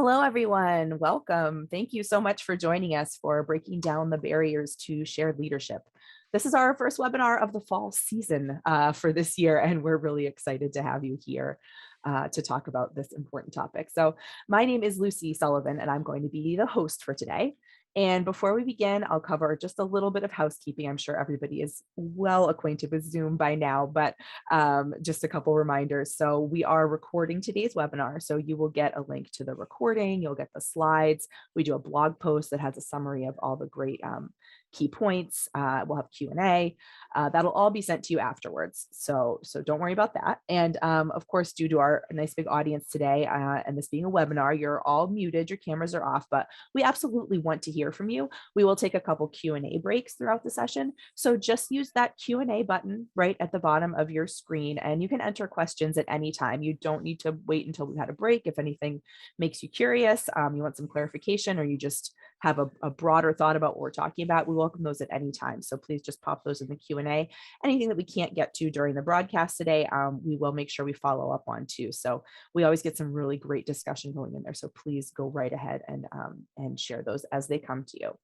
Hello, everyone. Welcome. Thank you so much for joining us for breaking down the barriers to shared leadership. This is our first webinar of the fall season for this year, and we're really excited to have you here to talk about this important topic. So my name is Lucy Sullivan, and I'm going to be the host for today. And before we begin, I'll cover just a little bit of housekeeping. I'm sure everybody is well acquainted with Zoom by now, but just a couple reminders. So we are recording today's webinar. So you will get a link to the recording. You'll get the slides. We do a blog post that has a summary of all the great key points. We'll have Q&A. That'll all be sent to you afterwards. So don't worry about that. And of course, due to our nice big audience today and this being a webinar, you're all muted, your cameras are off, but we absolutely want to hear from you. We will take a couple Q&A breaks throughout the session. So just use that Q&A button right at the bottom of your screen, and you can enter questions at any time. You don't need to wait until we've had a break. If anything makes you curious, you want some clarification, or you just have a broader thought about what we're talking about, we welcome those at any time. So please just pop those in the Q&A. Anything that we can't get to during the broadcast today, we will make sure we follow up on too. So we always get some really great discussion going in there. So please go right ahead and share those as they come to you.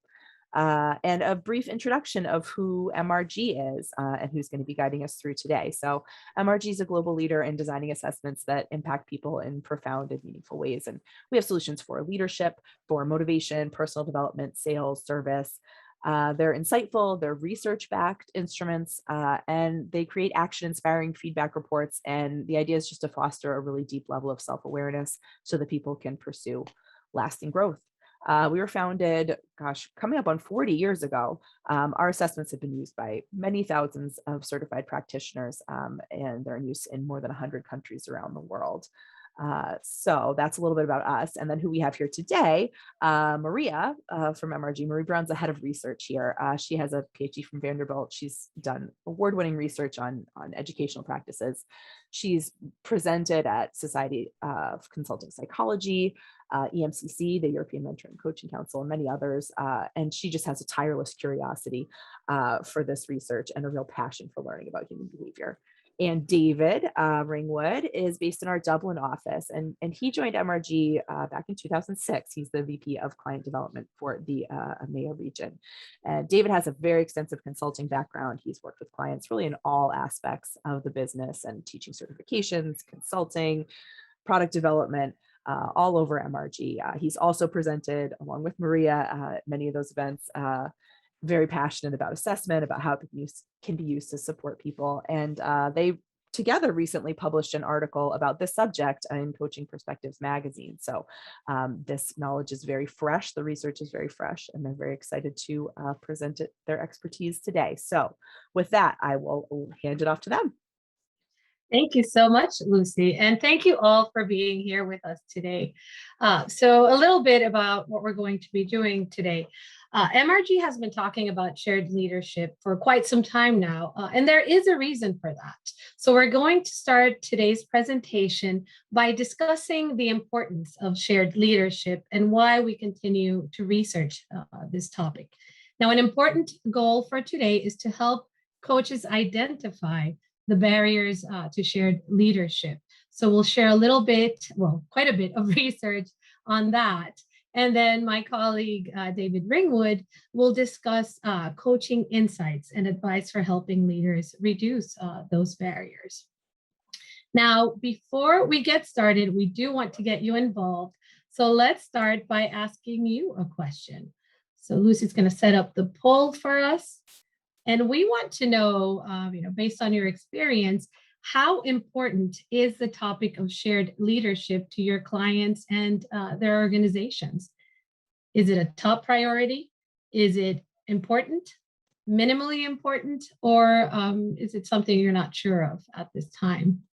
And a brief introduction of who MRG is and who's going to be guiding us through today. So MRG is a global leader in designing assessments that impact people in profound and meaningful ways. And we have solutions for leadership, for motivation, personal development, sales, service. They're insightful, they're research-backed instruments, and they create action-inspiring feedback reports. And the idea is just to foster a really deep level of self-awareness so that people can pursue lasting growth. We were founded, coming up on 40 years ago. Our assessments have been used by many thousands of certified practitioners, and they're in use in more than 100 countries around the world. So that's a little bit about us. And then who we have here today, Maria from MRG. Marie Brown's the head of research here. She has a PhD from Vanderbilt. She's done award-winning research on educational practices. She's presented at Society of Consulting Psychology, EMCC, the European Mentor and Coaching Council, and many others. And she just has a tireless curiosity for this research and a real passion for learning about human behavior. And David Ringwood is based in our Dublin office, and he joined MRG back in 2006. He's the VP of Client Development for the EMEA region. And David has a very extensive consulting background. He's worked with clients really in all aspects of the business and teaching certifications, consulting, product development, all over MRG. He's also presented, along with Maria, at many of those events, very passionate about assessment, about how it can be used to support people. And they together recently published an article about this subject in Coaching Perspectives magazine. So this knowledge is very fresh, the research is very fresh, and they're very excited to present their expertise today. So with that, I will hand it off to them. Thank you so much, Lucy. And thank you all for being here with us today. So a little bit about what we're going to be doing today. MRG has been talking about shared leadership for quite some time now, and there is a reason for that. So we're going to start today's presentation by discussing the importance of shared leadership and why we continue to research this topic. Now, an important goal for today is to help coaches identify the barriers to shared leadership. So we'll share a little bit, quite a bit of research on that. And then my colleague, David Ringwood, will discuss coaching insights and advice for helping leaders reduce those barriers. Now, before we get started, we do want to get you involved. So let's start by asking you a question. So Lucy's going to set up the poll for us. And we want to know, based on your experience, how important is the topic of shared leadership to your clients and their organizations? Is it a top priority? Is it important, minimally important, or is it something you're not sure of at this time?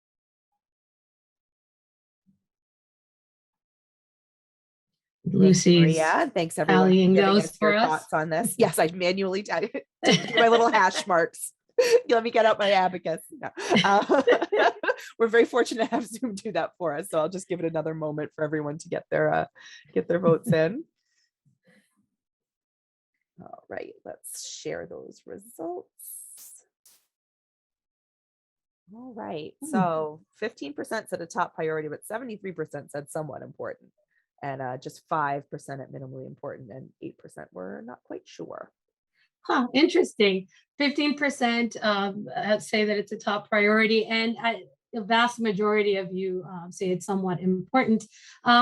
Lucy's Maria, thanks everyone for giving us your us. thoughts on this. Yes, I manually did my little hash marks. Let me get out my abacus. No. We're very fortunate to have Zoom do that for us. So I'll just give it another moment for everyone to get their votes in. All right, let's share those results. All right, so 15% said a top priority, but 73% said somewhat important. and just 5% at minimally important, and 8% were not quite sure. Huh, interesting. 15% say that it's a top priority, and the vast majority of you say it's somewhat important.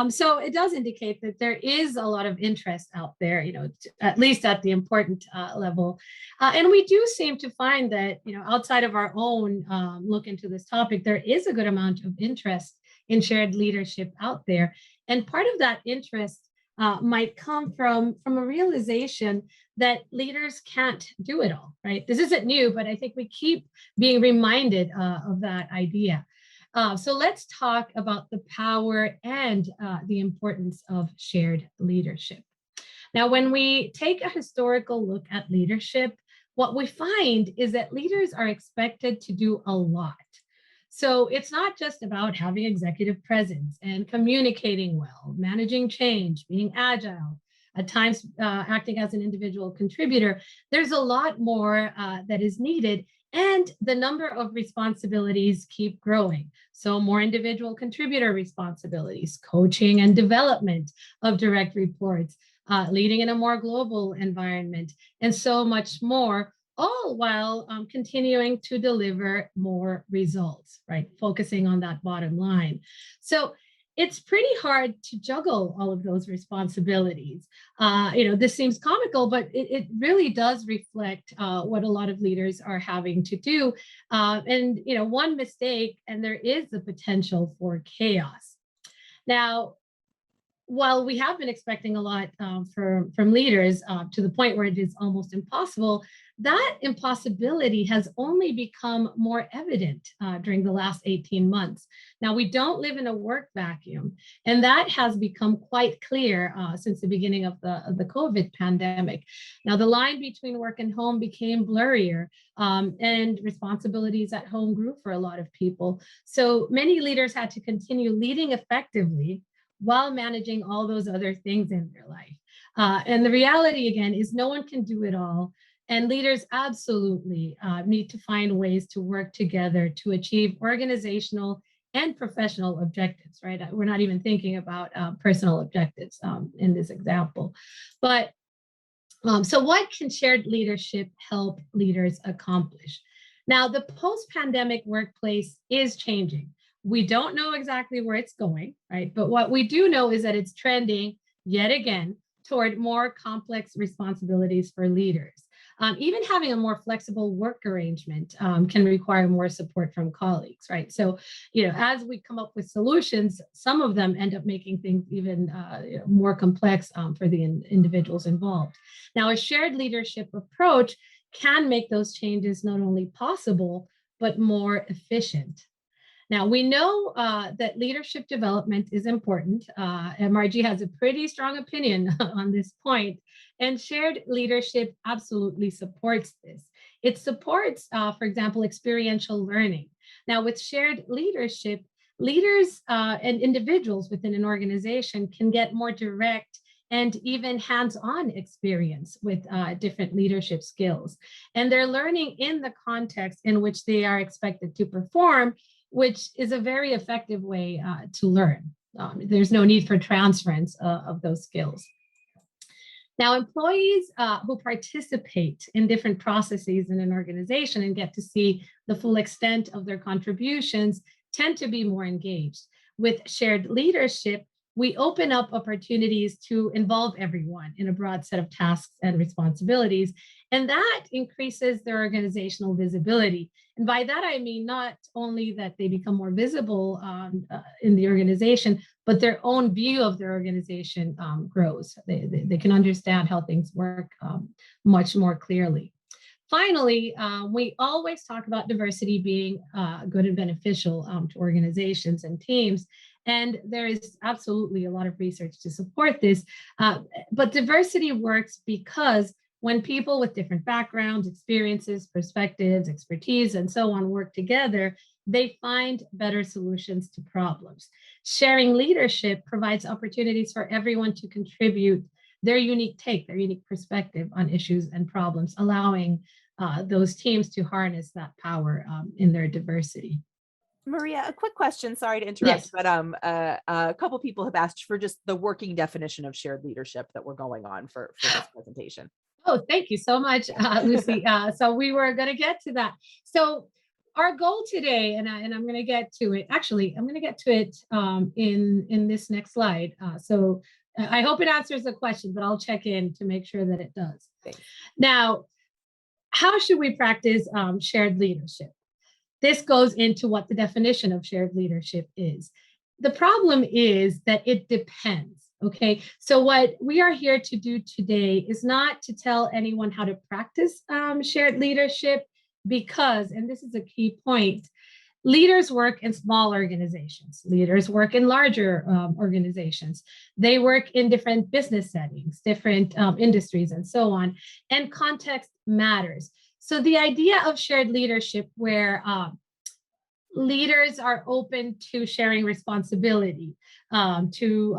So it does indicate that there is a lot of interest out there, at least at the important level. And we do seem to find that, outside of our own look into this topic, there is a good amount of interest in shared leadership out there. And part of that interest might come from a realization that leaders can't do it all, right? This isn't new, but I think we keep being reminded of that idea. So let's talk about the power and the importance of shared leadership. Now, when we take a historical look at leadership, what we find is that leaders are expected to do a lot. So it's not just about having executive presence and communicating well, managing change, being agile, at times acting as an individual contributor. There's a lot more that is needed, and the number of responsibilities keep growing. So more individual contributor responsibilities, coaching and development of direct reports, leading in a more global environment, and so much more, all while continuing to deliver more results, right? Focusing on that bottom line. So it's pretty hard to juggle all of those responsibilities. This seems comical, but it really does reflect what a lot of leaders are having to do. And one mistake, and there is the potential for chaos. Now, while we have been expecting a lot from leaders to the point where it is almost impossible, that impossibility has only become more evident during the last 18 months. Now, we don't live in a work vacuum, and that has become quite clear since the beginning of the COVID pandemic. Now, the line between work and home became blurrier, and responsibilities at home grew for a lot of people. So many leaders had to continue leading effectively while managing all those other things in their life. And the reality, again, is no one can do it all. And leaders absolutely need to find ways to work together to achieve organizational and professional objectives, right? We're not even thinking about personal objectives in this example. But so what can shared leadership help leaders accomplish? Now, the post-pandemic workplace is changing. We don't know exactly where it's going, right? But what we do know is that it's trending yet again toward more complex responsibilities for leaders. Even having a more flexible work arrangement can require more support from colleagues, right? So, as we come up with solutions, some of them end up making things even more complex for the individuals involved. Now, a shared leadership approach can make those changes not only possible, but more efficient. Now, we know that leadership development is important. MRG has a pretty strong opinion on this point, and shared leadership absolutely supports this. It supports, for example, experiential learning. Now, with shared leadership, leaders and individuals within an organization can get more direct and even hands-on experience with different leadership skills. And they're learning in the context in which they are expected to perform, which is a very effective way to learn. There's no need for transference of those skills. Now, employees who participate in different processes in an organization and get to see the full extent of their contributions tend to be more engaged. With shared leadership, we open up opportunities to involve everyone in a broad set of tasks and responsibilities, and that increases their organizational visibility. And by that, I mean not only that they become more visible in the organization, but their own view of their organization grows. They can understand how things work much more clearly. Finally, we always talk about diversity being good and beneficial to organizations and teams. And there is absolutely a lot of research to support this. But diversity works because when people with different backgrounds, experiences, perspectives, expertise, and so on work together, they find better solutions to problems. Sharing leadership provides opportunities for everyone to contribute their unique take, their unique perspective on issues and problems, allowing those teams to harness that power in their diversity. Maria, a quick question. Sorry to interrupt, Yes. but a couple people have asked for just the working definition of shared leadership that we're going on for this presentation. Oh, thank you so much, Yeah. Lucy. So we were going to get to that. So our goal today, and I'm going to get to it. Actually, I'm going to get to it in this next slide. I hope it answers the question, but I'll check in to make sure that it does. Thanks. Now, how should we practice shared leadership? This goes into what the definition of shared leadership is. The problem is that it depends. Okay, so what we are here to do today is not to tell anyone how to practice shared leadership, because, and this is a key point, leaders work in small organizations, leaders work in larger organizations, they work in different business settings, different industries, and so on, and context matters. So the idea of shared leadership where leaders are open to sharing responsibility, to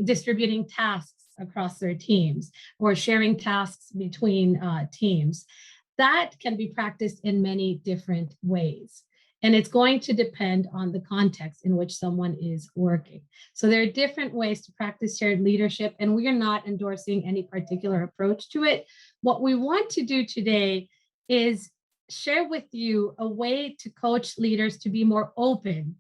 distributing tasks across their teams, or sharing tasks between teams. That can be practiced in many different ways. And it's going to depend on the context in which someone is working. So there are different ways to practice shared leadership, and we are not endorsing any particular approach to it. What we want to do today is share with you a way to coach leaders to be more open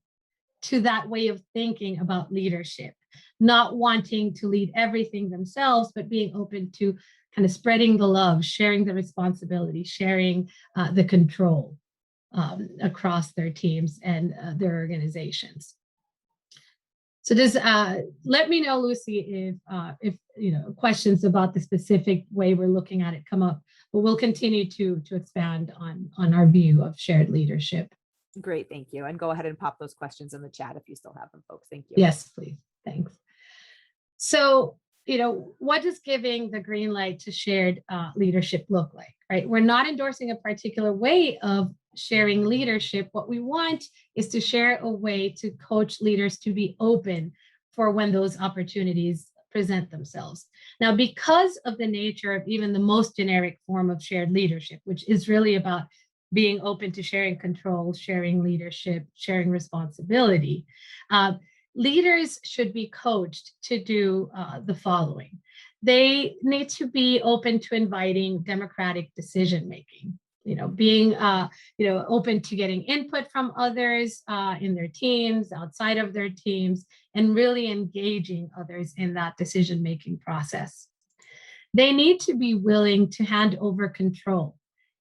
to that way of thinking about leadership, not wanting to lead everything themselves, but being open to kind of spreading the love, sharing the responsibility, sharing the control across their teams and their organizations. So just let me know, Lucy, if questions about the specific way we're looking at it come up. But we'll continue to expand on our view of shared leadership. Great, thank you. And go ahead and pop those questions in the chat if you still have them, folks. Thank you. Yes, please. Thanks. So, what does giving the green light to shared leadership look like, right? We're not endorsing a particular way of sharing leadership. What we want is to share a way to coach leaders to be open for when those opportunities present themselves. Now, because of the nature of even the most generic form of shared leadership, which is really about being open to sharing control, sharing leadership, sharing responsibility, leaders should be coached to do the following. They need to be open to inviting democratic decision making, being open to getting input from others in their teams, outside of their teams, and really engaging others in that decision making process. They need to be willing to hand over control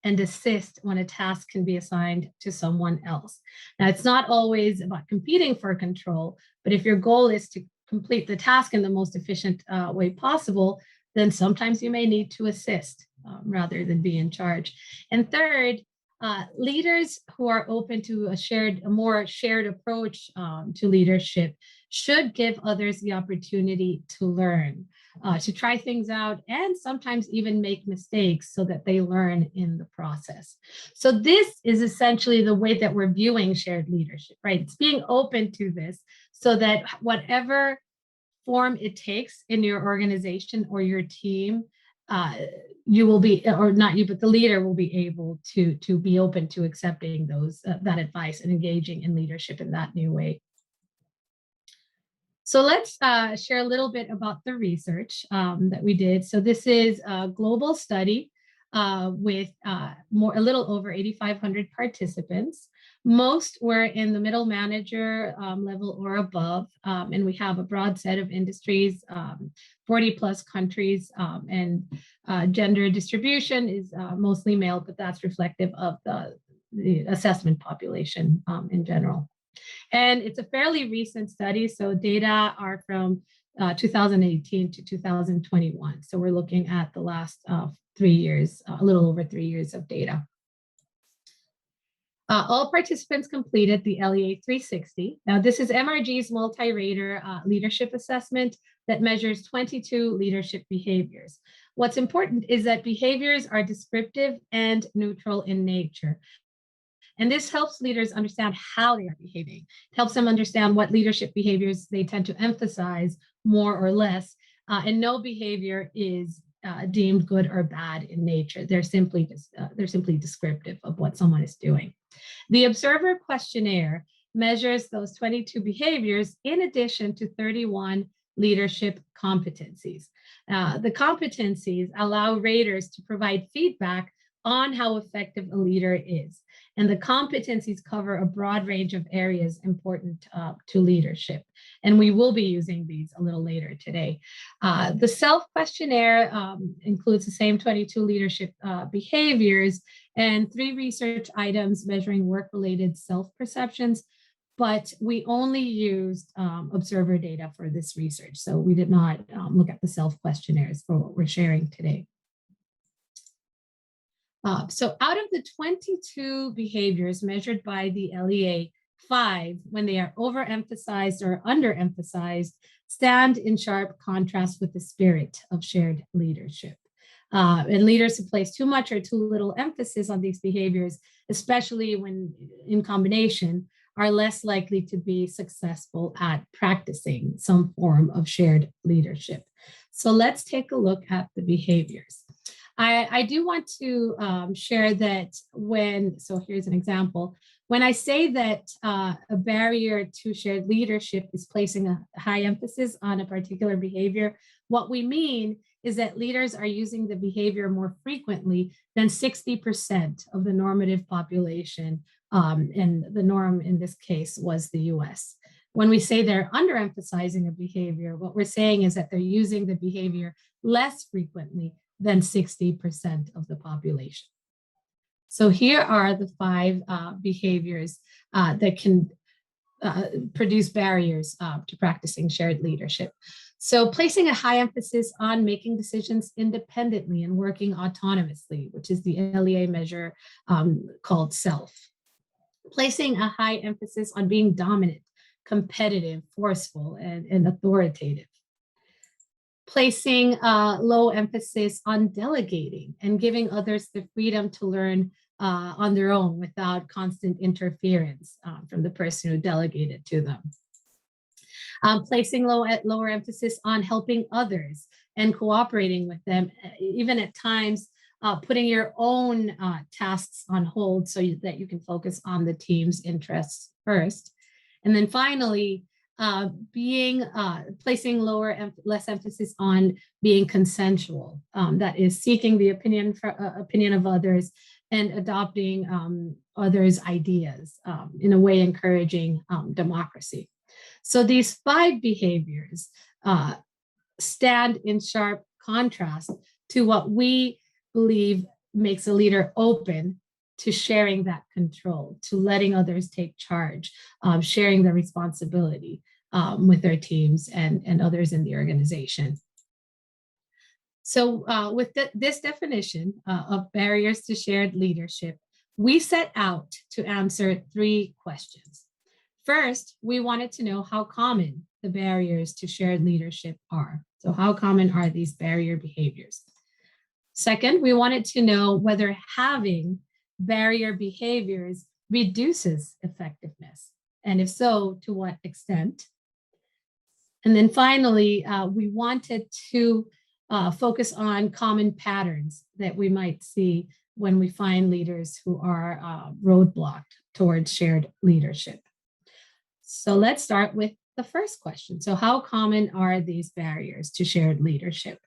and assist when a task can be assigned to someone else. Now, it's not always about competing for control, but if your goal is to complete the task in the most efficient way possible, then sometimes you may need to assist rather than be in charge. And third, leaders who are open to a more shared approach to leadership should give others the opportunity to learn, to try things out, and sometimes even make mistakes so that they learn in the process. So this is essentially the way that we're viewing shared leadership, right? It's being open to this so that whatever form it takes in your organization or your team, you will be, or not you, but the leader will be able to be open to accepting that advice and engaging in leadership in that new way. So let's share a little bit about the research that we did. So this is a global study with a little over 8,500 participants. Most were in the middle manager level or above, and we have a broad set of industries, 40 plus countries, and gender distribution is mostly male, but that's reflective of the assessment population in general. And it's a fairly recent study, so data are from 2018 to 2021. So we're looking at the last 3 years, a little over 3 years of data. All participants completed the LEA 360. Now, this is MRG's multi-rater leadership assessment that measures 22 leadership behaviors. What's important is that behaviors are descriptive and neutral in nature. And this helps leaders understand how they are behaving. It helps them understand what leadership behaviors they tend to emphasize more or less. And no behavior is deemed good or bad in nature. They're simply descriptive of what someone is doing. The observer questionnaire measures those 22 behaviors in addition to 31 leadership competencies. The competencies allow raters to provide feedback on how effective a leader is. And the competencies cover a broad range of areas important to leadership. And we will be using these a little later today. The self-questionnaire includes the same 22 leadership behaviors and 3 research items measuring work-related self-perceptions, but we only used observer data for this research. So we did not look at the self-questionnaires for what we're sharing today. So out of the 22 behaviors measured by the LEA, 5, when they are overemphasized or underemphasized, stand in sharp contrast with the spirit of shared leadership. And leaders who place too much or too little emphasis on these behaviors, especially when in combination, are less likely to be successful at practicing some form of shared leadership. So let's take a look at the behaviors. I do want to share that so here's an example. When I say that a barrier to shared leadership is placing a high emphasis on a particular behavior, what we mean is that leaders are using the behavior more frequently than 60% of the normative population, and the norm in this case was the US. When we say they're underemphasizing a behavior, what we're saying is that they're using the behavior less frequently than 60% of the population. So here are the 5 behaviors that can produce barriers to practicing shared leadership. So placing a high emphasis on making decisions independently and working autonomously, which is the LEA measure called SELF. Placing a high emphasis on being dominant, competitive, forceful, and authoritative. Placing low emphasis on delegating and giving others the freedom to learn on their own without constant interference from the person who delegated to them. Placing lower emphasis on helping others and cooperating with them, even at times putting your own tasks on hold so that you can focus on the team's interests first. And then finally, placing less emphasis on being consensual, that is seeking the opinion of others and adopting others' ideas, in a way encouraging democracy. So these 5 behaviors stand in sharp contrast to what we believe makes a leader open to sharing that control, to letting others take charge, sharing the responsibility with their teams and others in the organization. So with this definition of barriers to shared leadership, we set out to answer 3 questions. First, we wanted to know how common the barriers to shared leadership are. So how common are these barrier behaviors? Second, we wanted to know whether having barrier behaviors reduces effectiveness, and if so, to what extent? And then finally, we wanted to focus on common patterns that we might see when we find leaders who are roadblocked towards shared leadership. So let's start with the first question. So how common are these barriers to shared leadership?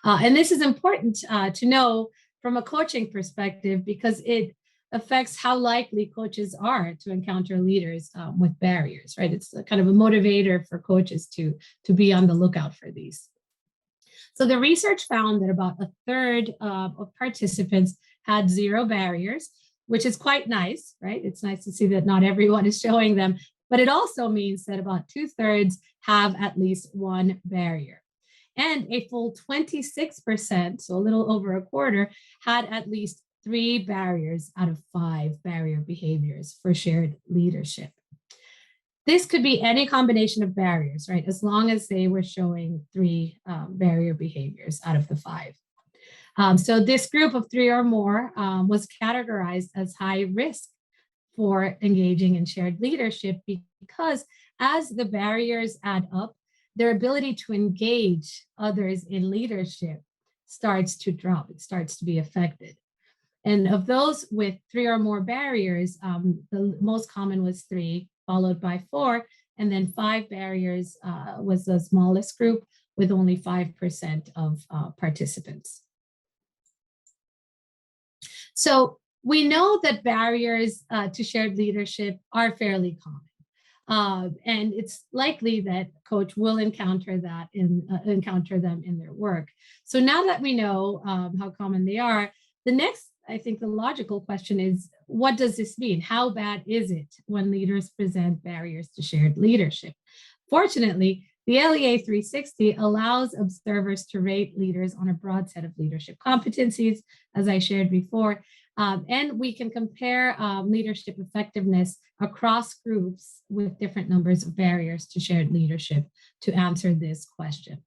And this is important to know from a coaching perspective because it affects how likely coaches are to encounter leaders with barriers, right? It's a kind of a motivator for coaches to be on the lookout for these. So the research found that about 1/3 of participants had 0 barriers, which is quite nice, right? It's nice to see that not everyone is showing them, but it also means that about 2/3 have at least 1 barrier. And a full 26%, so a little over a quarter, had at least 3 barriers out of 5 barrier behaviors for shared leadership. This could be any combination of barriers, right? As long as they were showing 3 barrier behaviors out of the 5. So this group of 3 or more was categorized as high risk for engaging in shared leadership because as the barriers add up, their ability to engage others in leadership starts to drop. It starts to be affected. And of those with 3 or more barriers, the most common was 3, followed by 4, and then 5 barriers was the smallest group with only 5% of participants. So we know that barriers to shared leadership are fairly common. And it's likely that coach will encounter them in their work. So now that we know how common they are, the next, I think the logical question is, what does this mean? How bad is it when leaders present barriers to shared leadership? Fortunately, the LEA 360 allows observers to rate leaders on a broad set of leadership competencies, as I shared before, and we can compare leadership effectiveness across groups with different numbers of barriers to shared leadership to answer this question.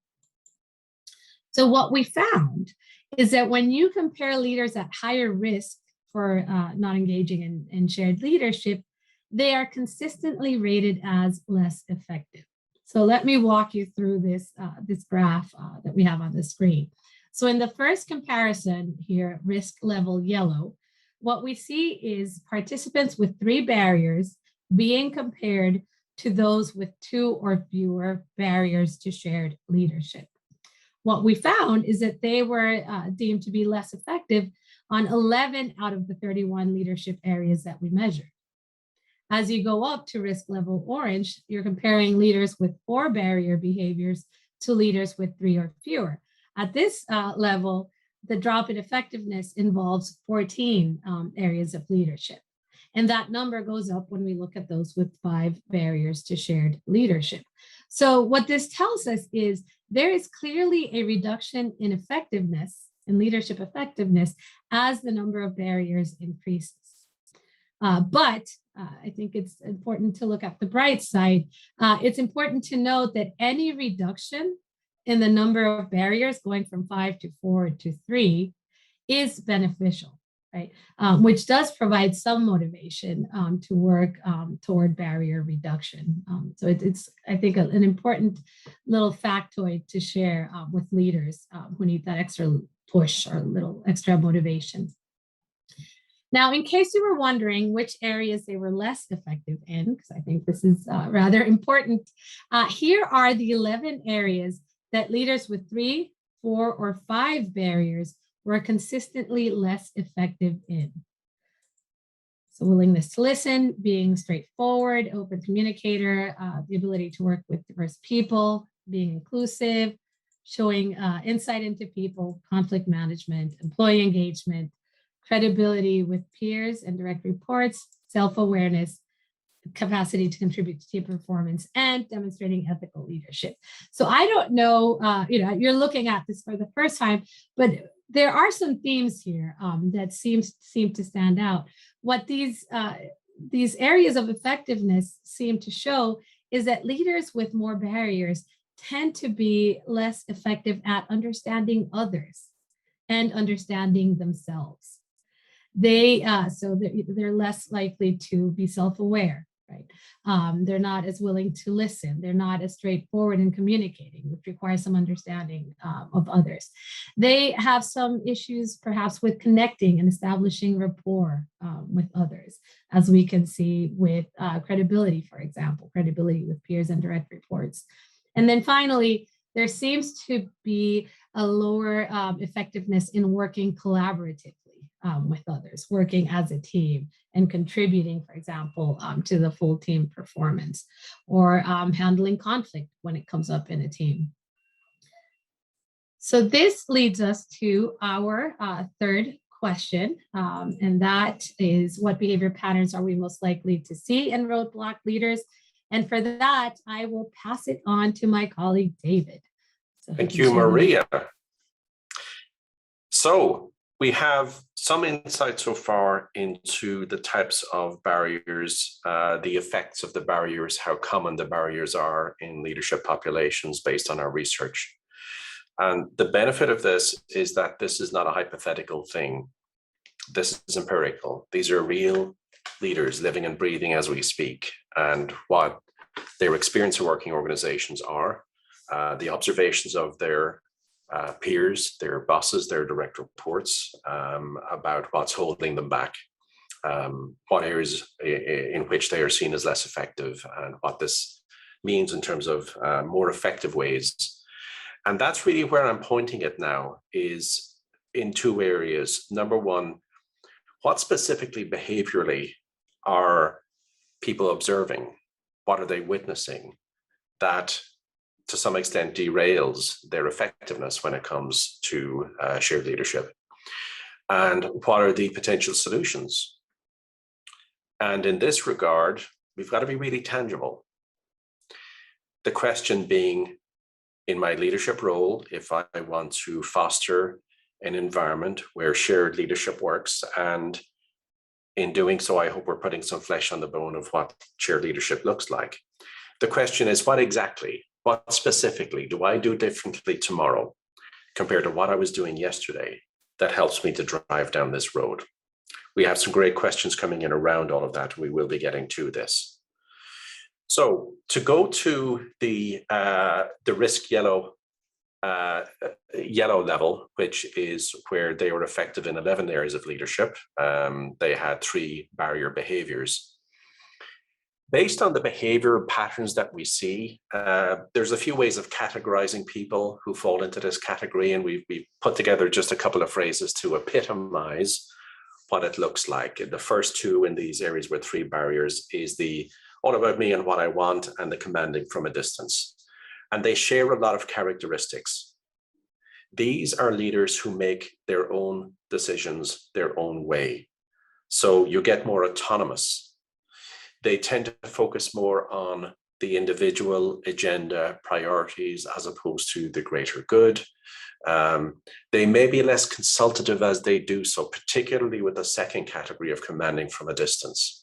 So what we found is that when you compare leaders at higher risk for not engaging in shared leadership, they are consistently rated as less effective. So let me walk you through this graph that we have on the screen. So in the first comparison here, risk level yellow, what we see is participants with 3 barriers being compared to those with 2 or fewer barriers to shared leadership. What we found is that they were deemed to be less effective on 11 out of the 31 leadership areas that we measured. As you go up to risk level orange, you're comparing leaders with 4 barrier behaviors to leaders with 3 or fewer. At this level, the drop in effectiveness involves 14 areas of leadership. And that number goes up when we look at those with 5 barriers to shared leadership. So what this tells us is there is clearly a reduction in effectiveness, in leadership effectiveness, as the number of barriers increases. But I think it's important to look at the bright side. It's important to note that any reduction in the number of barriers going from 5 to 4 to 3 is beneficial, right? Which does provide some motivation to work toward barrier reduction. So it's, I think, an important little factoid to share with leaders who need that extra push or a little extra motivation. Now, in case you were wondering which areas they were less effective in, because I think this is rather important, here are the 11 areas that leaders with 3, 4, or 5 barriers were consistently less effective in. So willingness to listen, being straightforward, open communicator, the ability to work with diverse people, being inclusive, showing insight into people, conflict management, employee engagement, credibility with peers and direct reports, self-awareness, capacity to contribute to team performance, and demonstrating ethical leadership. So I don't know, you're looking at this for the first time, but there are some themes here that seem to stand out. What these areas of effectiveness seem to show is that leaders with more barriers tend to be less effective at understanding others and understanding themselves. So they're less likely to be self-aware, right? They're not as willing to listen. They're not as straightforward in communicating, which requires some understanding of others. They have some issues perhaps with connecting and establishing rapport with others, as we can see with credibility, for example, credibility with peers and direct reports. And then finally, there seems to be a lower effectiveness in working collaboratively with others, working as a team and contributing, for example, to the full team performance, or handling conflict when it comes up in a team. So this leads us to our third question, and that is, what behavior patterns are we most likely to see in roadblock leaders? And for that, I will pass it on to my colleague, David. So thank you, Maria. So we have some insight so far into the types of barriers, the effects of the barriers, how common the barriers are in leadership populations based on our research. And the benefit of this is that this is not a hypothetical thing. This is empirical. These are real leaders living and breathing as we speak, and what their experience of working organizations are, the observations of their peers, their bosses, their direct reports, about what's holding them back, what areas in which they are seen as less effective, and what this means in terms of more effective ways. And that's really where I'm pointing it now, is in two areas. Number one, what specifically behaviorally are people observing? What are they witnessing that to some extent derails their effectiveness when it comes to shared leadership? And what are the potential solutions? And in this regard, we've got to be really tangible. The question being, in my leadership role, if I want to foster an environment where shared leadership works, and in doing so, I hope we're putting some flesh on the bone of what shared leadership looks like. The question is, what specifically do I do differently tomorrow compared to what I was doing yesterday that helps me to drive down this road? We have some great questions coming in around all of that. We will be getting to this. So to go to the risk yellow level, which is where they were effective in 11 areas of leadership, they had 3 barrier behaviors. Based on the behavior patterns that we see, there's a few ways of categorizing people who fall into this category, and we've put together just a couple of phrases to epitomize what it looks like. The first 2 in these areas with 3 barriers is the all about me and what I want, and the commanding from a distance. And they share a lot of characteristics. These are leaders who make their own decisions their own way. So you get more autonomous. They tend to focus more on the individual agenda priorities as opposed to the greater good. They may be less consultative as they do so, particularly with the second category of commanding from a distance.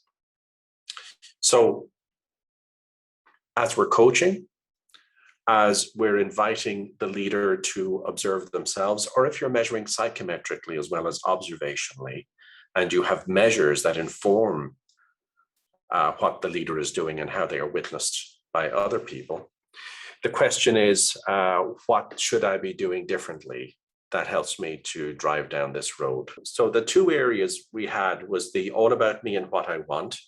So as we're coaching, as we're inviting the leader to observe themselves, or if you're measuring psychometrically as well as observationally, and you have measures that inform what the leader is doing and how they are witnessed by other people, the question is, what should I be doing differently that helps me to drive down this road? So the 2 areas we had was the all about me and what I want,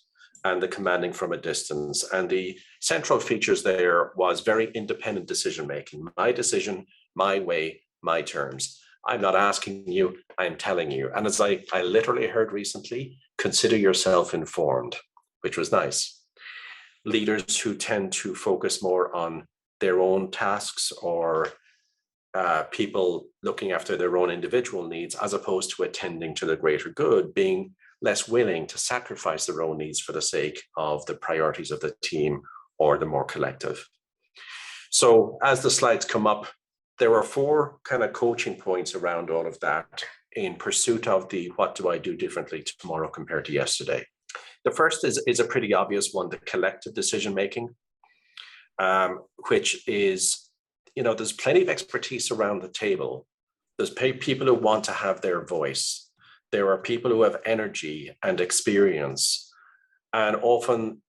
and the commanding from a distance. And the central features there was very independent decision-making. My decision, my way, my terms. I'm not asking you, I'm telling you. And as I literally heard recently, consider yourself informed, which was nice. Leaders who tend to focus more on their own tasks, or people looking after their own individual needs, as opposed to attending to the greater good, being less willing to sacrifice their own needs for the sake of the priorities of the team or the more collective. So as the slides come up, there are 4 kind of coaching points around all of that in pursuit of the what do I do differently tomorrow compared to yesterday. The first is a pretty obvious one, the collective decision-making, which is, there's plenty of expertise around the table. There's people who want to have their voice. There are people who have energy and experience, and often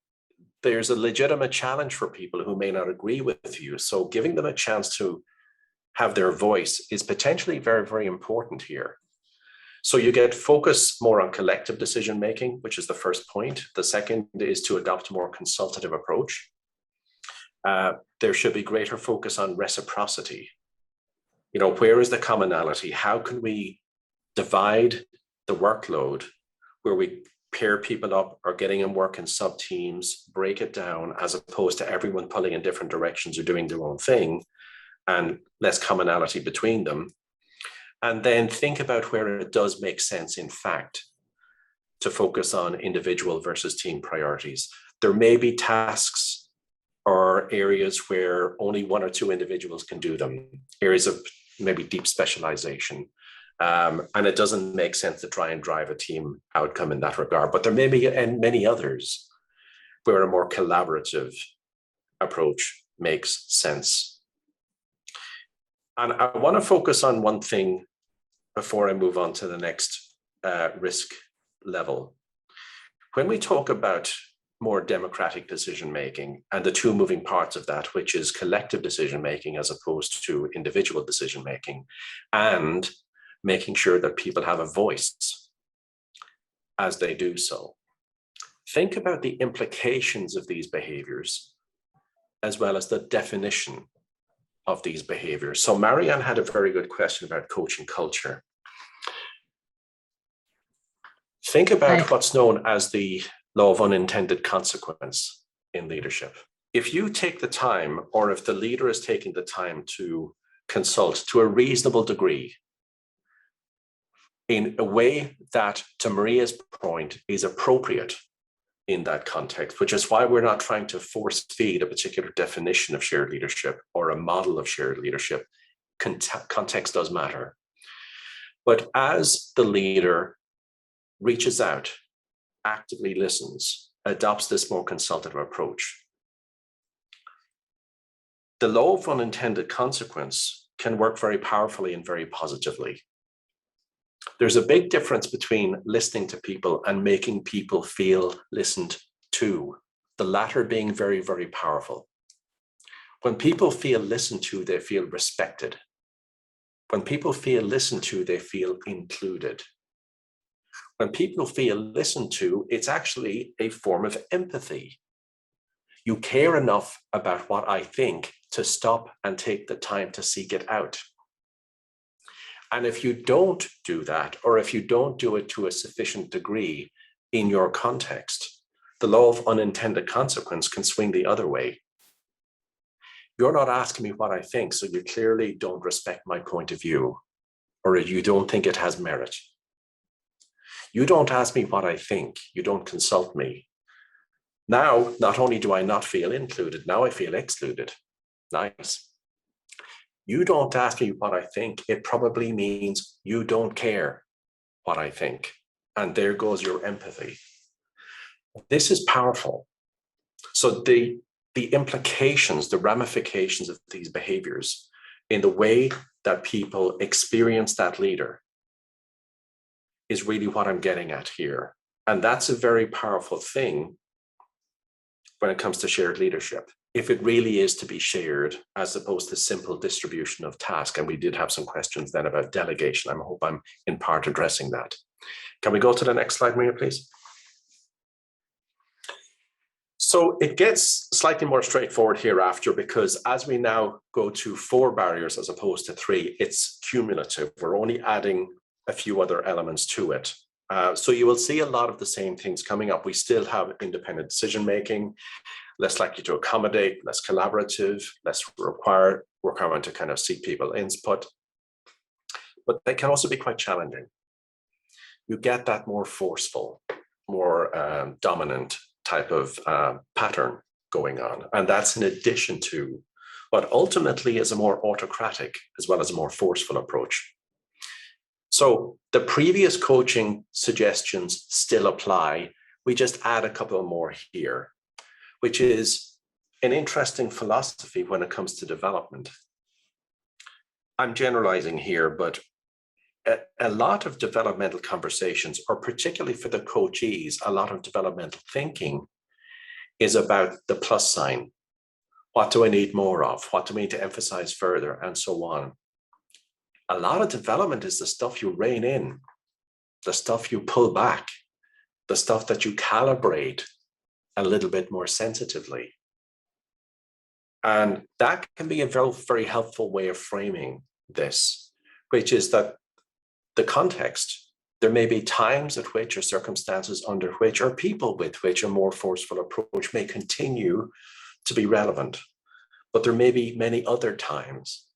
there's a legitimate challenge for people who may not agree with you. So giving them a chance to have their voice is potentially very, very important here. So you get focus more on collective decision-making, which is the first point. The second is to adopt a more consultative approach. There should be greater focus on reciprocity. Where is the commonality? How can we divide the workload where we pair people up or getting them work in sub-teams, break it down, as opposed to everyone pulling in different directions or doing their own thing, and less commonality between them. And then think about where it does make sense, in fact, to focus on individual versus team priorities. There may be tasks or areas where only 1 or 2 individuals can do them, areas of maybe deep specialization. And it doesn't make sense to try and drive a team outcome in that regard. But there may be many others where a more collaborative approach makes sense. And I want to focus on one thing before I move on to the next risk level. When we talk about more democratic decision making, and the two moving parts of that, which is collective decision making as opposed to individual decision making, and making sure that people have a voice as they do so. Think about the implications of these behaviors as well as the definition of these behaviors. So Marianne had a very good question about coaching culture. Think about what's known as the law of unintended consequence in leadership. If you take the time, or if the leader is taking the time to consult to a reasonable degree in a way that, to Maria's point, is appropriate in that context, which is why we're not trying to force feed a particular definition of shared leadership or a model of shared leadership. Context does matter. But as the leader reaches out, actively listens, adopts this more consultative approach, the law of unintended consequence can work very powerfully and very positively. There's a big difference between listening to people and making people feel listened to, the latter being very, very powerful. When people feel listened to, they feel respected. When people feel listened to, they feel included. When people feel listened to, it's actually a form of empathy. You care enough about what I think to stop and take the time to seek it out. And if you don't do that, or if you don't do it to a sufficient degree in your context, the law of unintended consequence can swing the other way. You're not asking me what I think, so you clearly don't respect my point of view, or you don't think it has merit. You don't ask me what I think, you don't consult me. Now, not only do I not feel included, now I feel excluded. Nice. You don't ask me what I think, it probably means you don't care what I think. And there goes your empathy. This is powerful. So the implications, the ramifications of these behaviors in the way that people experience that leader is really what I'm getting at here. And that's a very powerful thing when it comes to shared leadership, if it really is to be shared as opposed to simple distribution of tasks. And we did have some questions then about delegation. I hope I'm in part addressing that. Can we go to the next slide, Maria, please? So it gets slightly more straightforward hereafter, because as we now go to 4 barriers as opposed to 3, it's cumulative. We're only adding a few other elements to it. So you will see a lot of the same things coming up. We still have independent decision-making, less likely to accommodate, less collaborative, less requirement to kind of seek people input. But they can also be quite challenging. You get that more forceful, more dominant type of pattern going on. And that's in addition to what ultimately is a more autocratic as well as a more forceful approach. So the previous coaching suggestions still apply. We just add a couple more here, which is an interesting philosophy when it comes to development. I'm generalizing here, but a lot of developmental conversations, or particularly for the coachees, a lot of developmental thinking is about the plus sign. What do I need more of? What do I need to emphasize further? And so on. A lot of development is the stuff you rein in, the stuff you pull back, the stuff that you calibrate a little bit more sensitively. And that can be a very, very helpful way of framing this, which is that the context, there may be times at which, or circumstances under which, or people with which a more forceful approach may continue to be relevant. But there may be many other times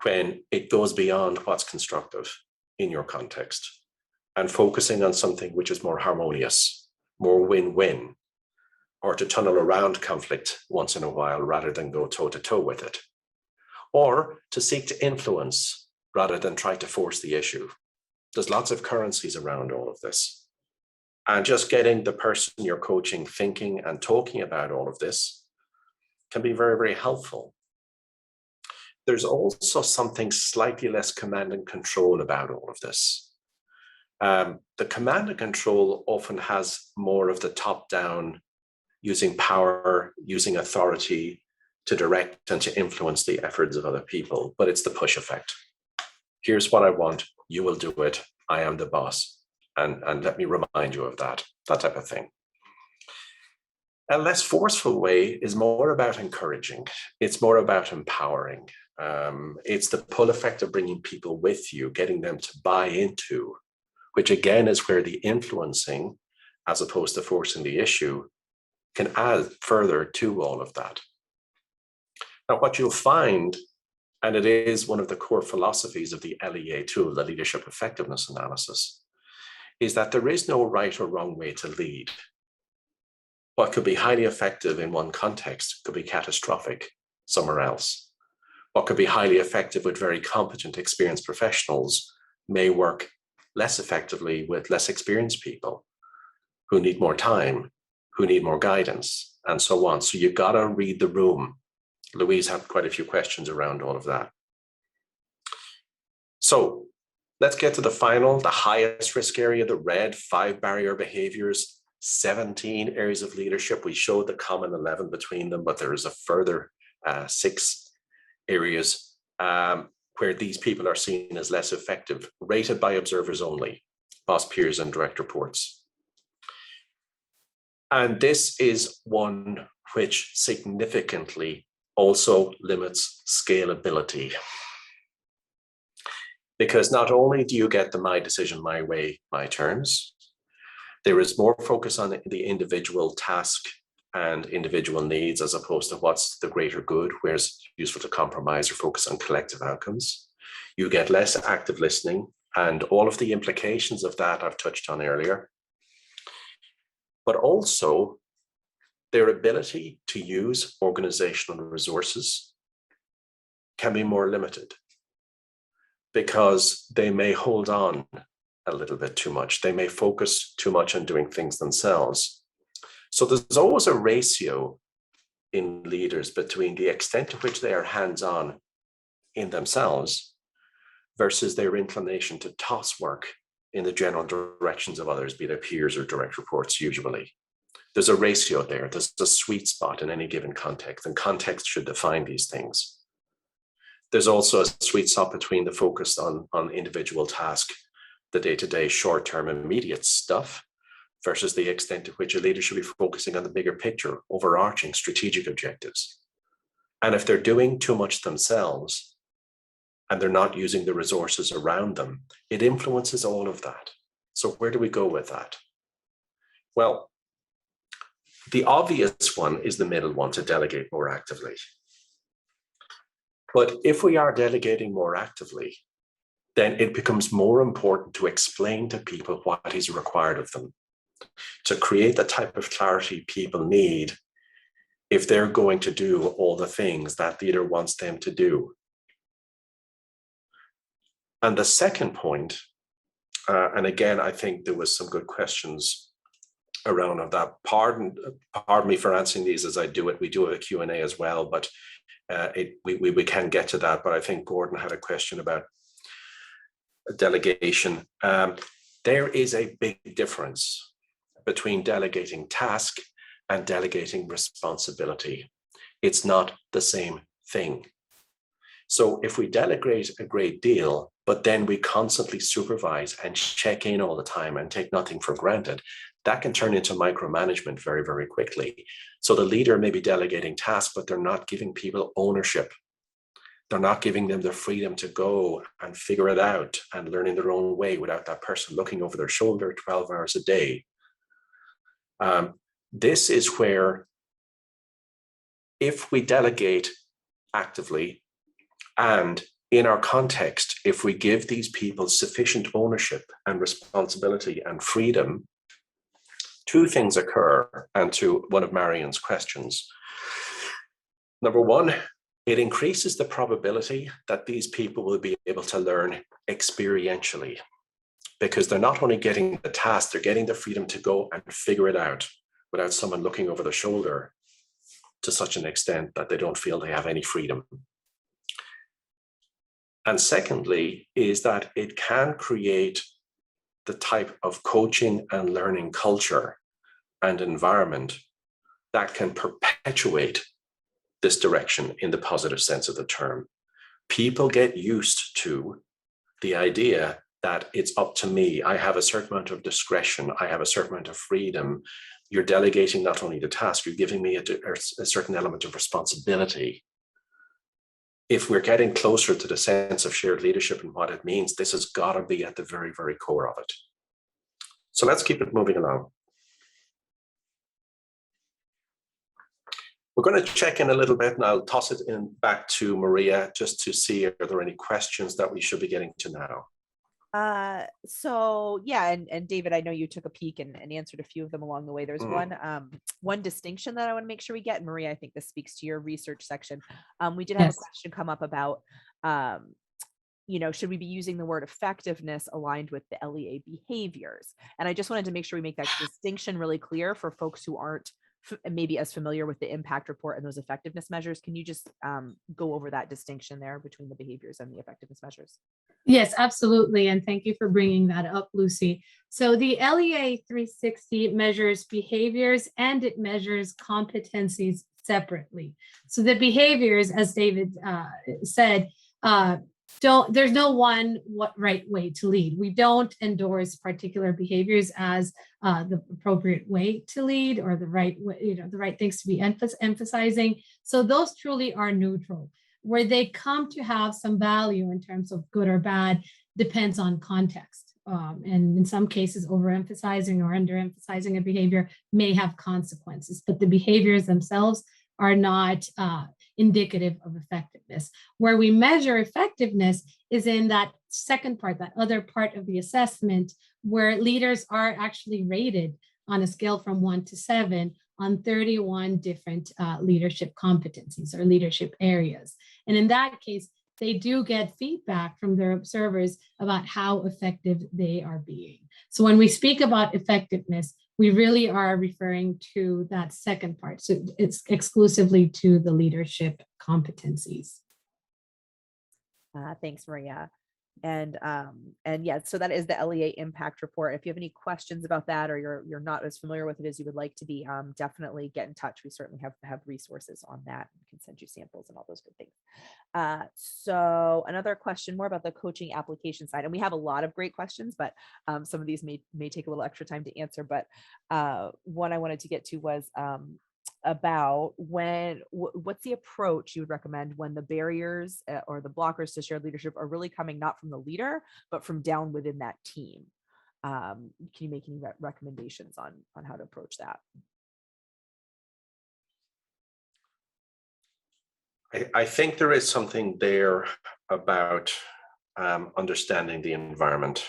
when it goes beyond what's constructive in your context and focusing on something which is more harmonious, more win-win, or to tunnel around conflict once in a while rather than go toe-to-toe with it, or to seek to influence rather than try to force the issue. There's lots of currencies around all of this. And just getting the person you're coaching thinking and talking about all of this can be very, very helpful. There's also something slightly less command and control about all of this. The command and control often has more of the top-down using power, using authority to direct and to influence the efforts of other people, but it's the push effect. Here's what I want, you will do it, I am the boss. And let me remind you of that type of thing. A less forceful way is more about encouraging. It's more about empowering. It's the pull effect of bringing people with you, getting them to buy into, which again is where the influencing, as opposed to forcing the issue, can add further to all of that. Now, what you'll find, and it is one of the core philosophies of the LEA tool, the Leadership Effectiveness Analysis, is that there is no right or wrong way to lead. What could be highly effective in one context could be catastrophic somewhere else. What could be highly effective with very competent, experienced professionals may work less effectively with less experienced people who need more time, who need more guidance, and so on. So you've got to read the room. Louise had quite a few questions around all of that. So let's get to the final, the highest risk area, the red, 5 barrier behaviors, 17 areas of leadership. We showed the common 11 between them, but there is a further 6 areas where these people are seen as less effective, rated by observers only, boss, peers, and direct reports. And this is one which significantly also limits scalability. Because not only do you get the my decision, my way, my terms, there is more focus on the individual task and individual needs as opposed to what's the greater good, where it's useful to compromise or focus on collective outcomes. You get less active listening, and all of the implications of that I've touched on earlier. But also their ability to use organizational resources can be more limited because they may hold on a little bit too much. They may focus too much on doing things themselves. So there's always a ratio in leaders between the extent to which they are hands-on in themselves versus their inclination to toss work in the general directions of others, be they peers or direct reports usually. There's a ratio there. There's a sweet spot in any given context, and context should define these things. There's also a sweet spot between the focus on individual task, the day-to-day, short-term, immediate stuff, versus the extent to which a leader should be focusing on the bigger picture, overarching strategic objectives. And if they're doing too much themselves and they're not using the resources around them, it influences all of that. So where do we go with that? Well, the obvious one is the middle one, to delegate more actively. But if we are delegating more actively, then it becomes more important to explain to people what is required of them, to create the type of clarity people need if they're going to do all the things that leader wants them to do. And the second point, and again, I think there was some good questions around of that. Pardon me for answering these as I do it. We do have a Q&A as well, but we can get to that. But I think Gordon had a question about delegation. There is a big difference between delegating task and delegating responsibility. It's not the same thing. So if we delegate a great deal, but then we constantly supervise and check in all the time and take nothing for granted, that can turn into micromanagement very, very quickly. So the leader may be delegating tasks, but they're not giving people ownership. They're not giving them the freedom to go and figure it out and learn in their own way without that person looking over their shoulder 12 hours a day. This is where, if we delegate actively and in our context, if we give these people sufficient ownership and responsibility and freedom, two things occur, and to one of Marion's questions. Number one, it increases the probability that these people will be able to learn experientially, because they're not only getting the task, they're getting the freedom to go and figure it out without someone looking over their shoulder to such an extent that they don't feel they have any freedom. And secondly, is that it can create the type of coaching and learning culture and environment that can perpetuate this direction in the positive sense of the term. People get used to the idea that it's up to me. I have a certain amount of discretion. I have a certain amount of freedom. You're delegating not only the task, you're giving me a certain element of responsibility. If we're getting closer to the sense of shared leadership and what it means, this has got to be at the very, very core of it. So let's keep it moving along. We're going to check in a little bit, and I'll toss it in back to Maria just to see if there are any questions that we should be getting to now. So yeah, and David, I know you took a peek and answered a few of them along the way. There's one distinction that I want to make sure we get. And Maria, I think this speaks to your research section. We did have a question come up about, should we be using the word effectiveness aligned with the LEA behaviors? And I just wanted to make sure we make that distinction really clear for folks who aren't maybe as familiar with the impact report and those effectiveness measures. Can you just go over that distinction there between the behaviors and the effectiveness measures? Yes, absolutely. And thank you for bringing that up, Lucy. So the LEA 360 measures behaviors and it measures competencies separately. So the behaviors, as David said, there's no one right way to lead. We don't endorse particular behaviors as the appropriate way to lead or the right way, the right things to be emphasizing. So those truly are neutral. Where they come to have some value in terms of good or bad depends on context. And in some cases, overemphasizing or underemphasizing a behavior may have consequences, but the behaviors themselves are not indicative of effectiveness. Where we measure effectiveness is in that second part, that other part of the assessment, where leaders are actually rated on a scale from 1 to 7 on 31 different leadership competencies or leadership areas. And in that case, they do get feedback from their observers about how effective they are being. So when we speak about effectiveness, we really are referring to that second part. So it's exclusively to the leadership competencies. Thanks, Maria. And yeah, so that is the LEA impact report. If you have any questions about that, or you're not as familiar with it as you would like to be, definitely get in touch. We certainly have resources on that. We can send you samples and all those good things. So another question more about the coaching application side, and we have a lot of great questions, but some of these may take a little extra time to answer. But one I wanted to get to was about what's the approach you would recommend when the barriers or the blockers to shared leadership are really coming not from the leader, but from down within that team? Can you make any recommendations on how to approach that? I think there is something there about understanding the environment.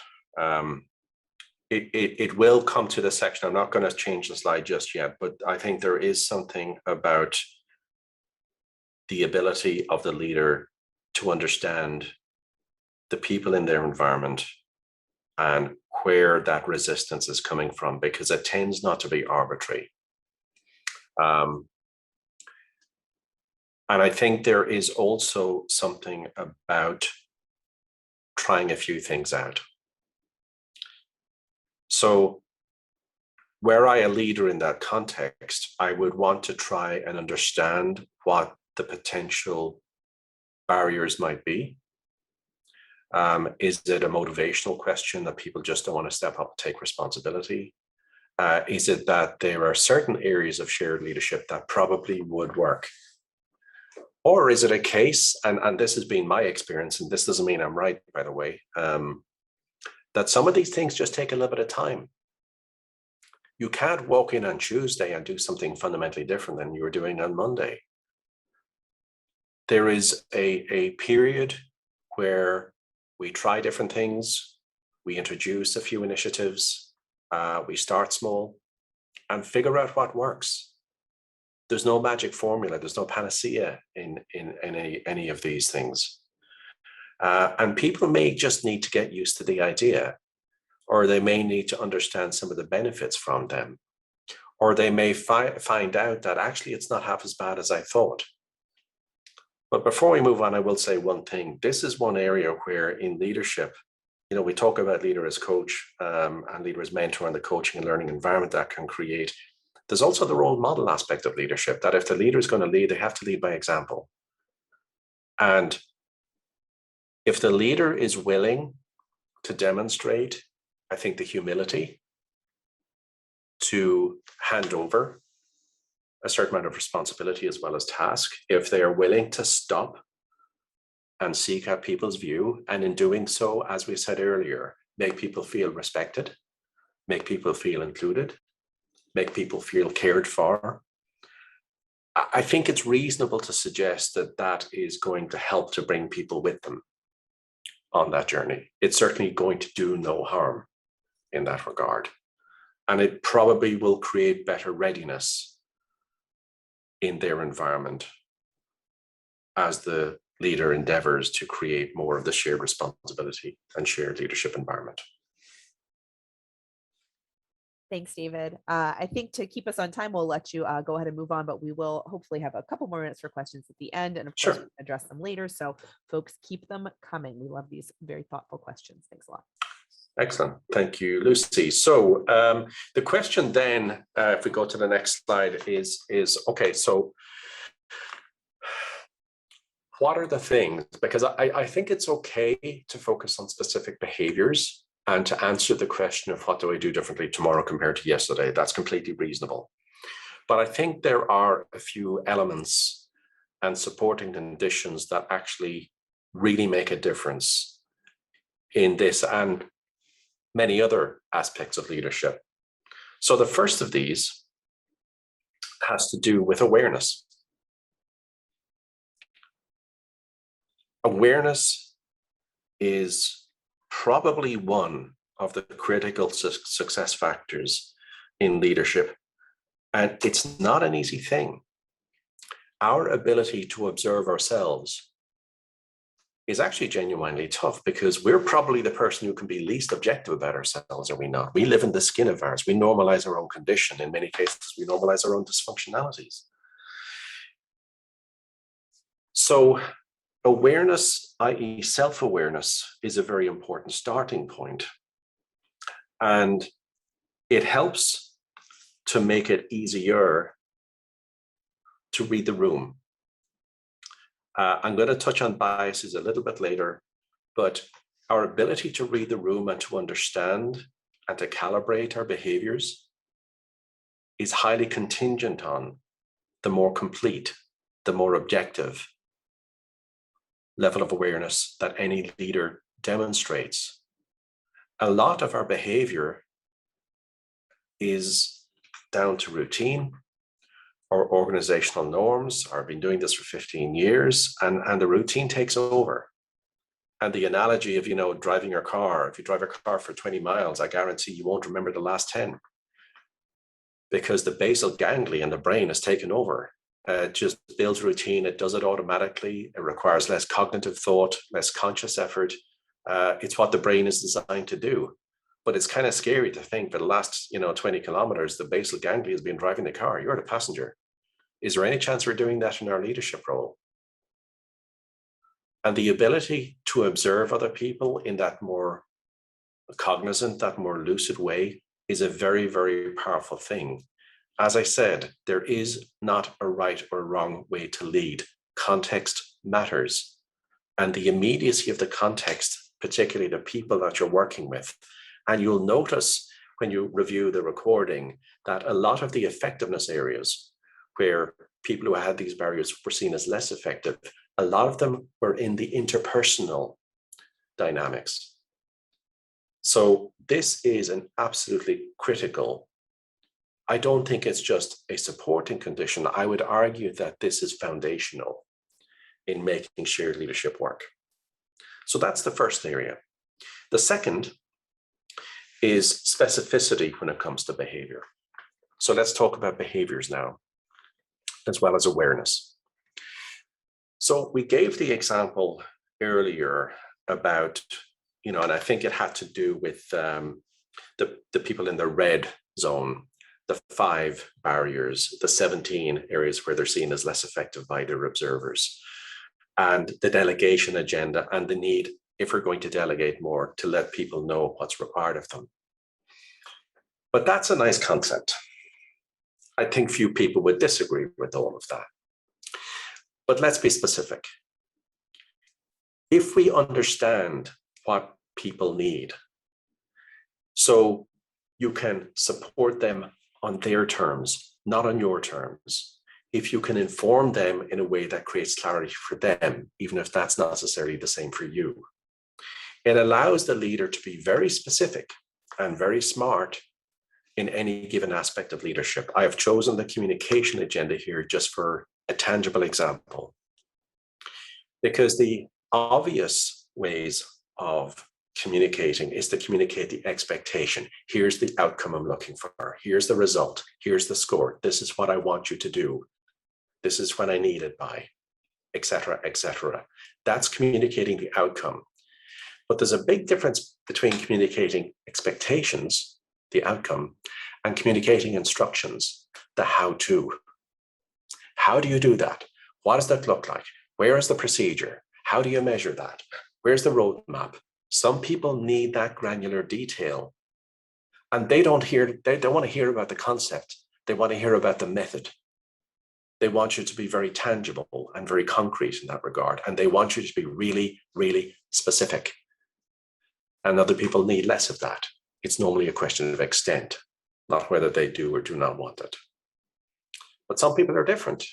It will come to this section. I'm not going to change the slide just yet, but I think there is something about the ability of the leader to understand the people in their environment and where that resistance is coming from, because it tends not to be arbitrary. And I think there is also something about trying a few things out. So were I a leader in that context, I would want to try and understand what the potential barriers might be. Is it a motivational question that people just don't want to step up and take responsibility? Is it that there are certain areas of shared leadership that probably would work? Or is it a case, and this has been my experience, and this doesn't mean I'm right, by the way, that some of these things just take a little bit of time. You can't walk in on Tuesday and do something fundamentally different than you were doing on Monday. There is a period where we try different things, we introduce a few initiatives, we start small and figure out what works. There's no magic formula, there's no panacea in any of these things. And people may just need to get used to the idea, or they may need to understand some of the benefits from them, or they may find out that actually it's not half as bad as I thought. But before we move on, I will say one thing. This is one area where in leadership, we talk about leader as coach and leader as mentor and the coaching and learning environment that can create. There's also the role model aspect of leadership, that if the leader is going to lead, they have to lead by example. And if the leader is willing to demonstrate, I think, the humility to hand over a certain amount of responsibility as well as task, if they are willing to stop and seek out people's view, and in doing so, as we said earlier, make people feel respected, make people feel included, make people feel cared for, I think it's reasonable to suggest that that is going to help to bring people with them on that journey. It's certainly going to do no harm in that regard. And it probably will create better readiness in their environment as the leader endeavors to create more of the shared responsibility and shared leadership environment. Thanks, David. I think to keep us on time, we'll let you go ahead and move on, but we will hopefully have a couple more minutes for questions at the end. And of course, Sure. we'll address them later. So folks, keep them coming. We love these very thoughtful questions. Thanks a lot. Excellent. Thank you, Lucy. So the question then, if we go to the next slide, is okay, so what are the things? Because I think it's okay to focus on specific behaviors and to answer the question of what do I do differently tomorrow compared to yesterday. That's completely reasonable. But I think there are a few elements and supporting conditions that actually really make a difference in this and many other aspects of leadership. So the first of these has to do with awareness. Awareness is probably one of the critical success factors in leadership, and it's not an easy thing. Our ability to observe ourselves is actually genuinely tough, because we're probably the person who can be least objective about ourselves, are we not? We live in the skin of ours. We normalize our own condition. In many cases, we normalize our own dysfunctionalities. So awareness, i.e. self-awareness, is a very important starting point. And it helps to make it easier to read the room. I'm going to touch on biases a little bit later, but our ability to read the room and to understand and to calibrate our behaviors is highly contingent on the more complete, the more objective level of awareness that any leader demonstrates. A lot of our behavior is down to routine or organizational norms. I've been doing this for 15 years, and the routine takes over. And the analogy of, driving your car, if you drive a car for 20 miles, I guarantee you won't remember the last 10, because the basal ganglia in the brain has taken over. It just builds routine. It does it automatically. It requires less cognitive thought, less conscious effort. It's what the brain is designed to do. But it's kind of scary to think for the last 20 kilometers, the basal ganglia has been driving the car. You're the passenger. Is there any chance we're doing that in our leadership role? And the ability to observe other people in that more cognizant, that more lucid way is a very, very powerful thing. As I said, there is not a right or wrong way to lead. Context matters. And the immediacy of the context, particularly the people that you're working with. And you'll notice when you review the recording that a lot of the effectiveness areas where people who had these barriers were seen as less effective, a lot of them were in the interpersonal dynamics. So this is an absolutely critical. I don't think it's just a supporting condition. I would argue that this is foundational in making shared leadership work. So that's the first area. The second is specificity when it comes to behavior. So let's talk about behaviors now, as well as awareness. So we gave the example earlier about, and I think it had to do with the people in the red zone, the 5 barriers, the 17 areas where they're seen as less effective by their observers, and the delegation agenda and the need, if we're going to delegate more, to let people know what's required of them. But that's a nice concept. I think few people would disagree with all of that. But let's be specific. If we understand what people need, so you can support them on their terms, not on your terms. If you can inform them in a way that creates clarity for them, even if that's not necessarily the same for you, it allows the leader to be very specific and very smart in any given aspect of leadership. I have chosen the communication agenda here just for a tangible example, because the obvious ways of communicating is to communicate the expectation. Here's the outcome I'm looking for. Here's the result. Here's the score. This is what I want you to do. This is when I need it by, etc., etc. That's communicating the outcome. But there's a big difference between communicating expectations, the outcome, and communicating instructions, the how-to. How do you do that? What does that look like? Where is the procedure? How do you measure that? Where's the roadmap? Some people need that granular detail, and they don't want to hear about the concept. They want to hear about the method. They want you to be very tangible and very concrete in that regard, and they want you to be really, really specific. And other people need less of that. It's normally a question of extent, not whether they do or do not want it. But some people are different.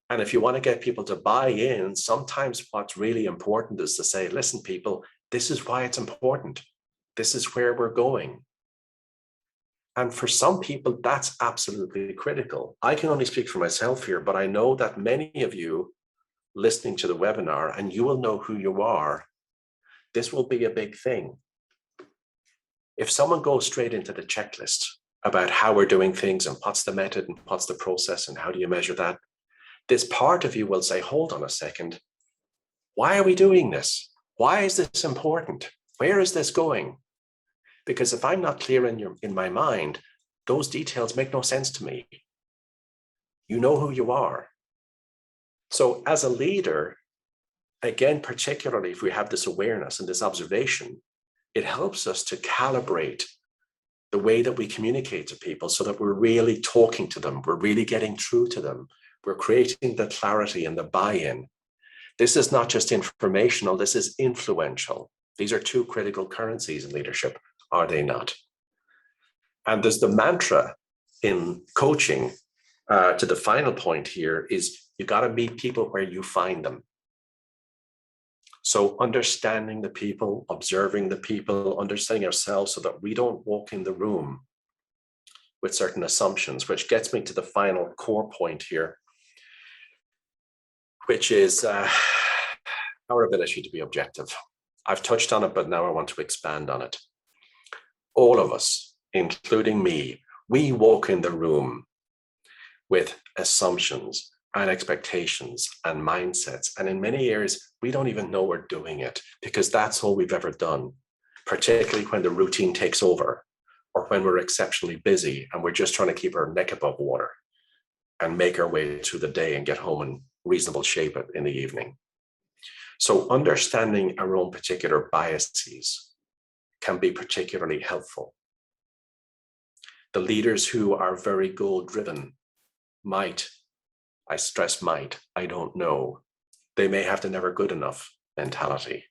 And if you want to get people to buy in, sometimes what's really important is to say, listen, people, this is why it's important. This is where we're going. And for some people, that's absolutely critical. I can only speak for myself here, but I know that many of you listening to the webinar, and you will know who you are, this will be a big thing. If someone goes straight into the checklist about how we're doing things and what's the method and what's the process and how do you measure that, this part of you will say, hold on a second, why are we doing this? Why is this important? Where is this going? Because if I'm not clear in my mind, those details make no sense to me. You know who you are. So as a leader, again, particularly if we have this awareness and this observation, it helps us to calibrate the way that we communicate to people so that we're really talking to them, we're really getting through to them, we're creating the clarity and the buy-in. This is not just informational, this is influential. These are two critical currencies in leadership, are they not? And there's the mantra in coaching, to the final point here, is you got to meet people where you find them. So understanding the people, observing the people, understanding ourselves so that we don't walk in the room with certain assumptions, which gets me to the final core point here, which is our ability to be objective. I've touched on it, but now I want to expand on it. All of us, including me, we walk in the room with assumptions and expectations and mindsets. And in many areas, we don't even know we're doing it because that's all we've ever done, particularly when the routine takes over or when we're exceptionally busy and we're just trying to keep our neck above water and make our way through the day and get home in reasonable shape in the evening. So understanding our own particular biases can be particularly helpful. The leaders who are very goal-driven might, I stress might, I don't know, they may have the never good enough mentality.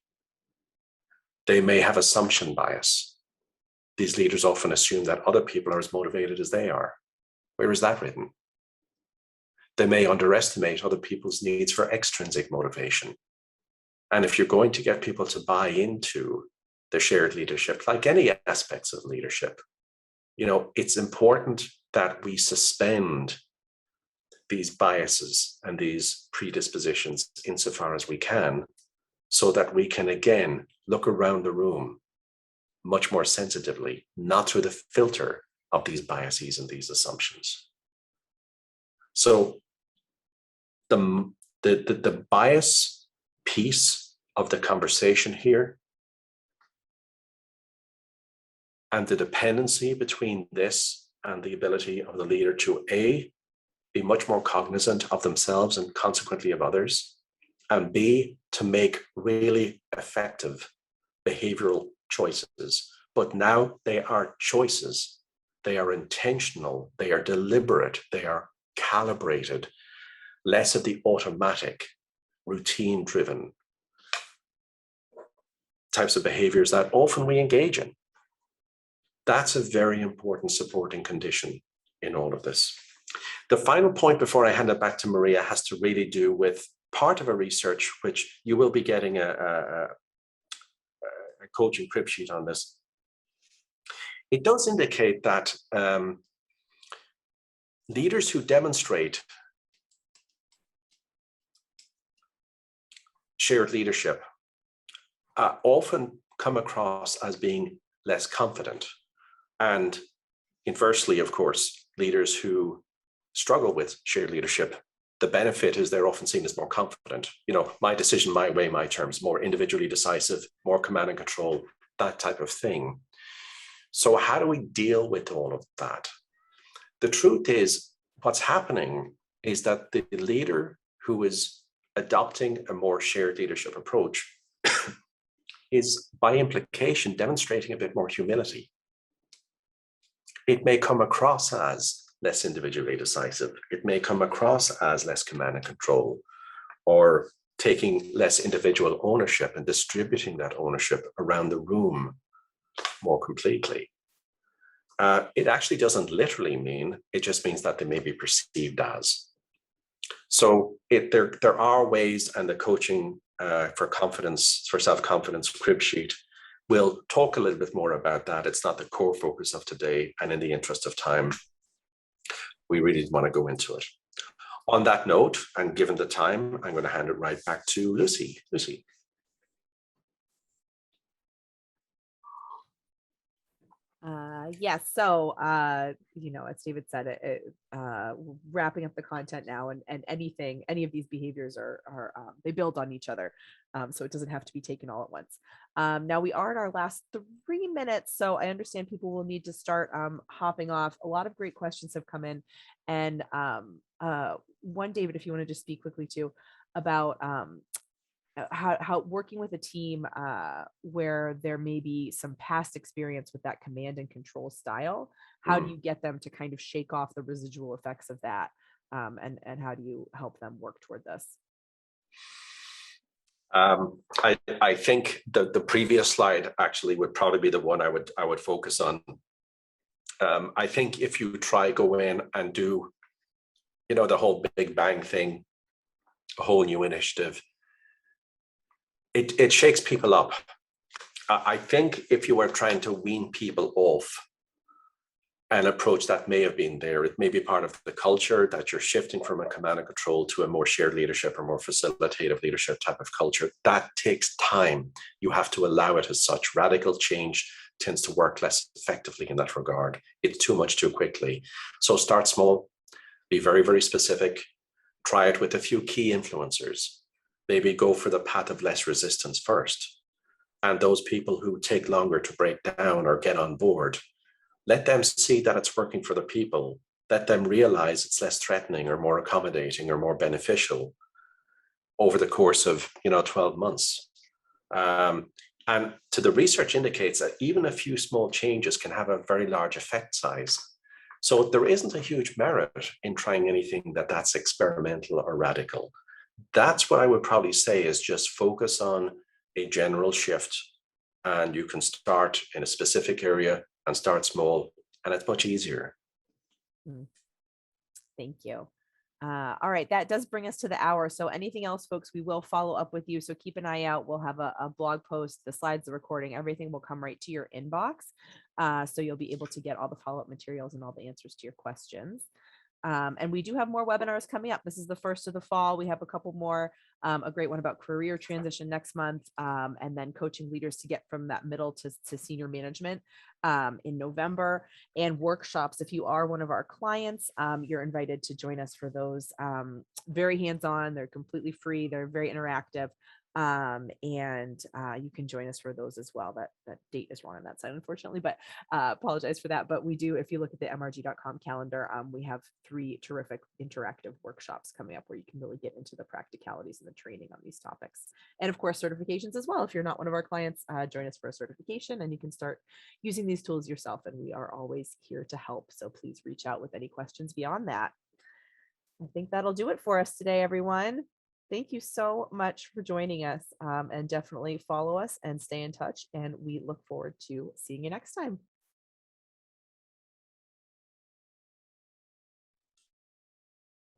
They may have assumption bias. These leaders often assume that other people are as motivated as they are. Where is that written? They may underestimate other people's needs for extrinsic motivation. And if you're going to get people to buy into the shared leadership, like any aspects of leadership, it's important that we suspend these biases and these predispositions insofar as we can, so that we can again look around the room much more sensitively, not through the filter of these biases and these assumptions. So the bias piece of the conversation here and the dependency between this and the ability of the leader to A, be much more cognizant of themselves and consequently of others, and B, to make really effective behavioral choices. But now they are choices they are intentional, they are deliberate, they are calibrated, less of the automatic, routine-driven types of behaviors that often we engage in. That's a very important supporting condition in all of this. The final point before I hand it back to Maria has to really do with part of a research, which you will be getting a coaching crib sheet on this. It does indicate that leaders who demonstrate shared leadership often come across as being less confident. And inversely, of course, leaders who struggle with shared leadership, the benefit is they're often seen as more confident. You know, my decision, my way, my terms, more individually decisive, more command and control, that type of thing. So how do we deal with all of that? The truth is, what's happening is that the leader who is adopting a more shared leadership approach is, by implication, demonstrating a bit more humility. It may come across as less individually decisive. It may come across as less command and control, or taking less individual ownership and distributing that ownership around the room more completely. It actually doesn't literally mean, it just means that they may be perceived as. So there are ways, and the coaching for confidence, for self-confidence crib sheet will talk a little bit more about that. It's not the core focus of today, and in the interest of time, we really want to go into it. On that note, and given the time, I'm going to hand it right back to Lucy. Lucy. Yes. So, as David said, wrapping up the content now, and any of these behaviors are they build on each other. So it doesn't have to be taken all at once. Now we are in our last 3 minutes, so I understand people will need to start hopping off. A lot of great questions have come in, and one, David, if you want to just speak quickly too about how working with a team where there may be some past experience with that command and control style, how do you get them to kind of shake off the residual effects of that, and how do you help them work toward this? I think the previous slide actually would probably be the one I would focus on. I think if you try go in and do, the whole Big Bang thing, a whole new initiative, it shakes people up. I think if you are trying to wean people off an approach that may have been there, it may be part of the culture that you're shifting from a command and control to a more shared leadership or more facilitative leadership type of culture. That takes time. You have to allow it as such. Radical change tends to work less effectively in that regard. It's too much too quickly. So start small, be very, very specific, try it with a few key influencers. Maybe go for the path of less resistance first. And those people who take longer to break down or get on board, let them see that it's working for the people. Let them realize it's less threatening or more accommodating or more beneficial over the course of 12 months. And to the research indicates that even a few small changes can have a very large effect size. So there isn't a huge merit in trying anything that's experimental or radical. That's what I would probably say is just focus on a general shift, and you can start in a specific area and start small, and it's much easier. Thank you. All right, that does bring us to the hour. So anything else, folks, we will follow up with you. So keep an eye out. We'll have a blog post, the slides, the recording, everything will come right to your inbox. So you'll be able to get all the follow-up materials and all the answers to your questions. And we do have more webinars coming up. This is the first of the fall. We have a couple more, a great one about career transition next month, and then coaching leaders to get from that middle to senior management in November, and workshops. If you are one of our clients, you're invited to join us for those. Very hands-on, they're completely free, they're very interactive. And you can join us for those as well. That date is wrong on that side, unfortunately, but apologize for that. But we do, if you look at the mrg.com calendar, we have 3 terrific interactive workshops coming up where you can really get into the practicalities and the training on these topics. And of course, certifications as well. If you're not one of our clients, join us for a certification and you can start using these tools yourself. And we are always here to help. So please reach out with any questions beyond that. I think that'll do it for us today, everyone. Thank you so much for joining us, and definitely follow us and stay in touch. And we look forward to seeing you next time.